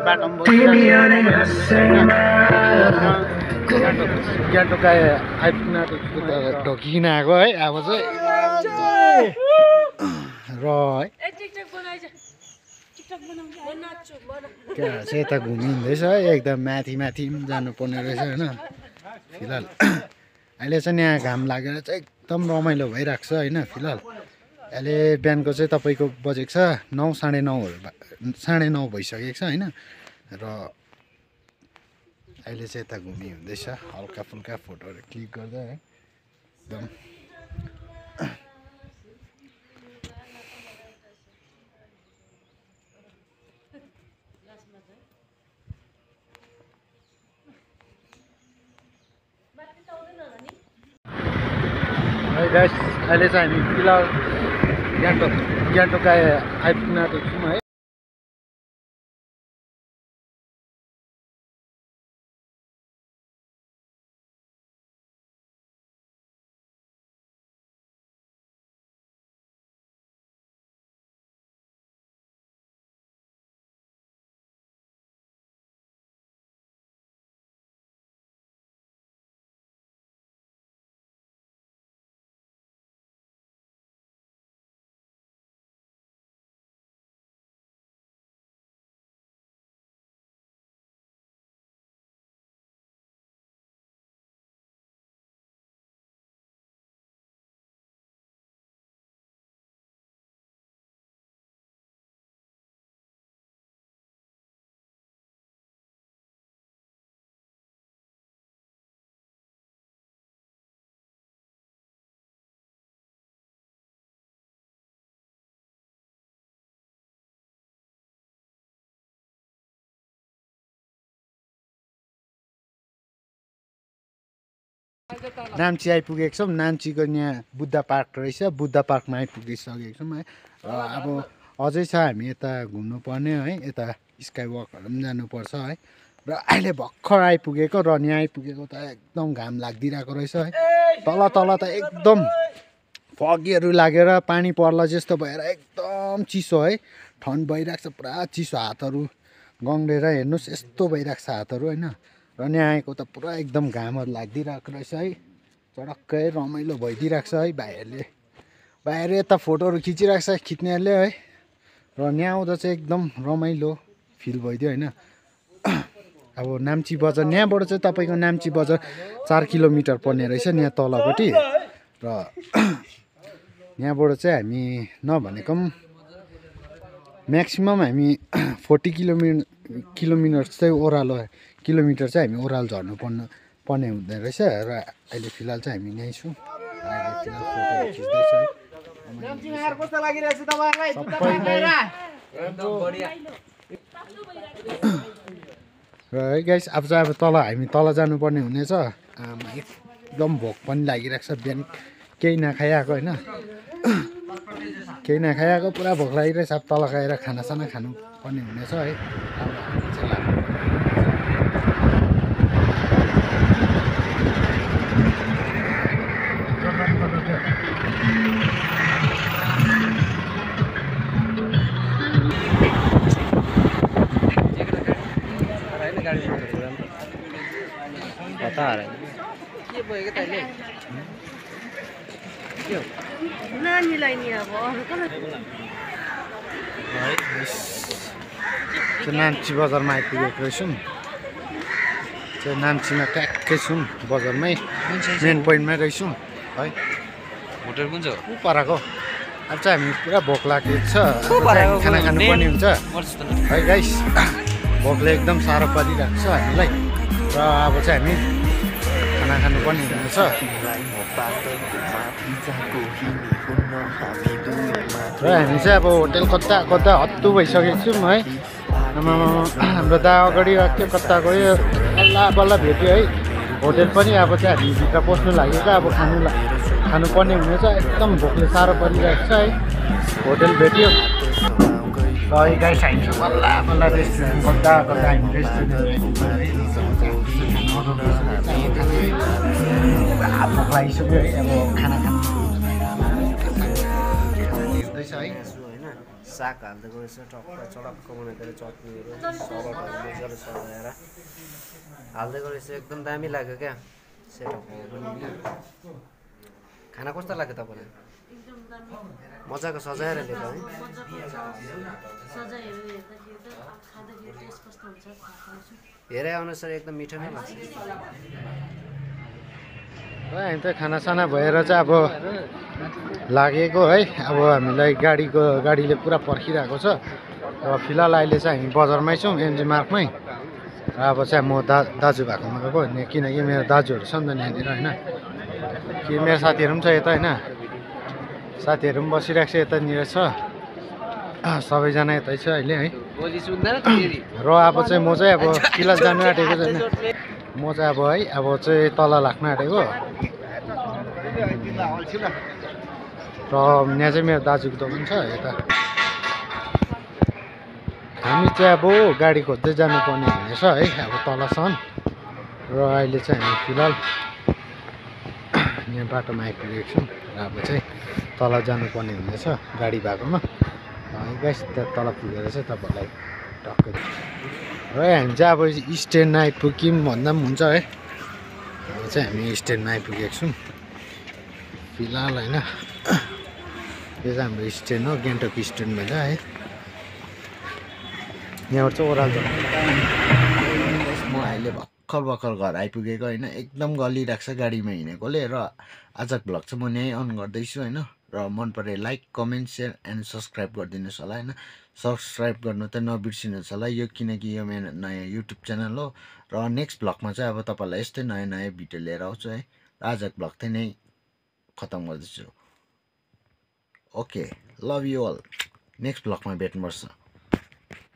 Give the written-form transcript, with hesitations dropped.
बाटोमा गान्तोक आइपुग्न ढोकिकन आएको है अब चाहिँ र है चाहिँ यता घुमिँदैछ है एकदम माथि पनि जानुपर्ने रहेछ होइन फिलहाल अहिले चाहिँ यहाँ घाम लागेर चाहिँ एकदम रमाइलो भइरहेको छ होइन फिलहाल अहिले बिहानको चाहिँ तपाईँको बजेको छ 9 साढे 9 भइसकेको छ होइन र अहिले चाहिँ यता घुमी हुँदैछ हल्का फुल्का फोटोहरू क्लिक गर्दा है एकदम है गाइस अहिले चाहिँ हामी फिलहाल गान्तोक आइपुग्न आँटेको छौँ है नाम्ची आइपुगेको छौँ नाम्चीको यहाँ बुद्ध पार्क रहेछ बुद्ध पार्कमा आइपुगिसकेको छौँ है र अब अझै छ हामी यता घुम्नु पर्ने है यता स्काई वकहरू पनि जानुपर्छ है र अहिले भर्खर आइपुगेको र यहाँ आइपुगेको त एकदम घाम लागिदिरहेको रहेछ है तल त एकदम फगीहरू लागेर पानी पर्ला जस्तो भएर एकदम चिसो है ठन्ड भइरहेको छ पुरा चिसो हातहरू गङ्गेर हेर्नुहोस् यस्तो भइरहेको छ हातहरू होइन र यहाँ आएको त पुरा एकदम घामहरू लागिदिरहेको रहेछ है चडक्कै रमाइलो भइदिरहेको छ है भाइहरूले यता फोटोहरू खिचिरहेको छ खिच्नेहरूले है र यहाँ आउँदा चाहिँ एकदम रमाइलो फिल भइदियो होइन अब नाम्ची बजार यहाँबाट चाहिँ तपाईँको नाम्ची बजार 4 किलोमिटर पर्ने रहेछ यहाँ तलपट्टि र यहाँबाट चाहिँ हामी नभनेको पनि म्याक्सिमम् हामी 40 किलोमिटर चाहिँ किलोमिटर चाहिँ हामी ओह्रालो झर्नु पर्ने हुँदो रहेछ र अहिले फिलहाल चाहिँ हामी यहीँ छौँ अहिले फिलहाल फोटोहरू खिच्दैछ र है गाइस अब चाहिँ हामी तल जानुपर्ने हुनेछ एकदम भोक पनि लागिरहेको छ बिहान केही नखाइआएको होइन केही नखाइआएको पुरा भोक लागिरहेछ अब तल गएर खानासाना खानुपर्ने हुनेछ है अब नानीलाई नि अब नाम्ची बजारमा आइपुगेको रहेछौँ नाम्चीमा ट्याक्कै छौँ बजारमै मेन पोइन्टमै रहेछौँ है होटल कुन छ पराको अब चाहिँ हामी पुरा भोक लागेको छ खाना खानुपर्ने हुन्छ है गाइस भोकले एकदम साह्रो परिरहेको छ हामीलाई र अब चाहिँ हामी खाना खानुपर्ने हुनेछ र हामी चाहिँ अब होटल कता हत्तु भइसकेको छौँ है हाम्रो दा अगाडि त्यो कता गयो बल्ल भेट्यो है होटल पनि अब चाहिँ हामी भित्र पस्नु लागेको अब खानुपर्ने हुनेछ एकदम भोकले साह्रो परिरहेको छ है होटल भेट्यो र गाइस हामी बल्ल रेस्टुरेन्ट कता हामी रेस्टुरेन्ट भोक लागिसक्यो है अब खाना खानु हेर्दैछ है साग हालिदिएको रहेछ टक्क चडक्क बनाइदिएर चटनीहरू सलादहरू मजाले सजाएर हालिदिएको रहेछ एकदम दामी लाग्यो क्या सेटअप हो पनि होइन खाना कस्तो लाग्यो तपाईँलाई मजाको सजाएर ल्याएको है हेरे अनुसार एकदम मिठो नै लाग्छ हामी त खानासाना भएर चाहिँ अब लागेको है अब हामीलाई गाडीले पुरा पर्खिरहेको छ र फिलहाल अहिले चाहिँ हामी बजारमै छौँ एमजी मार्गमै र अब चाहिँ म दाजु भएकोमा गएको किनकि मेरो दाजुहरू छ नि त यहाँनिर होइन कि मेरो साथीहरू पनि छ यता होइन साथीहरू पनि बसिरहेको छ यतानिर छ सबैजना यतै छ अहिले है र अब चाहिँ म चाहिँ अब फिलहाल जानु आँटेको छैन म चाहिँ अब है अब चाहिँ तल लाग्न आँटेको र यहाँ चाहिँ मेरो दाजुको दोकान छ यता हामी चाहिँ अब गाडी खोज्दै जानुपर्ने हुनेछ है अब तलसम्म र अहिले चाहिँ हामी फिलहाल यहाँ बाटोमा आइपुगेको छौँ र अब चाहिँ तल जानुपर्ने हुनेछ गाडी भएकोमा गाइस तल पुगेर चाहिँ तपाईँहरूलाई टक्कै र हामी चाहिँ अब स्ट्यान्ड आइपुग्यौँ भन्दा पनि हुन्छ है अब चाहिँ हामी स्ट्यान्डमा आइपुगेको छौँ फिलहाल होइन यो चाहिँ हाम्रो स्ट्यान्ड हो गान्तोक स्ट्यान्ड भन्छ है यहाँबाट चाहिँ ओह्रालो म अहिले भर्खर घर आइपुगेको होइन एकदम गलिरहेको छ गाडीमा हिँडेकोले र आजको भ्लग चाहिँ म यहीँ अन गर्दैछु होइन र मन परे like comment share and subscribe गरिदिनुहोस् होला होइन सब्सक्राइब गर्नु त नबिर्सिनुहोस् होला यो किनकि यो मेरो नयाँ युट्युब च्यानल हो र नेक्स्ट भ्लगमा चाहिँ अब तपाईँहरूलाई यस्तै नयाँ नयाँ भिडियो लिएर आउँछु है आजको भ्लग चाहिँ नै खतम गर्दैछु okay love you all next भ्लगमा भेट्नुपर्छ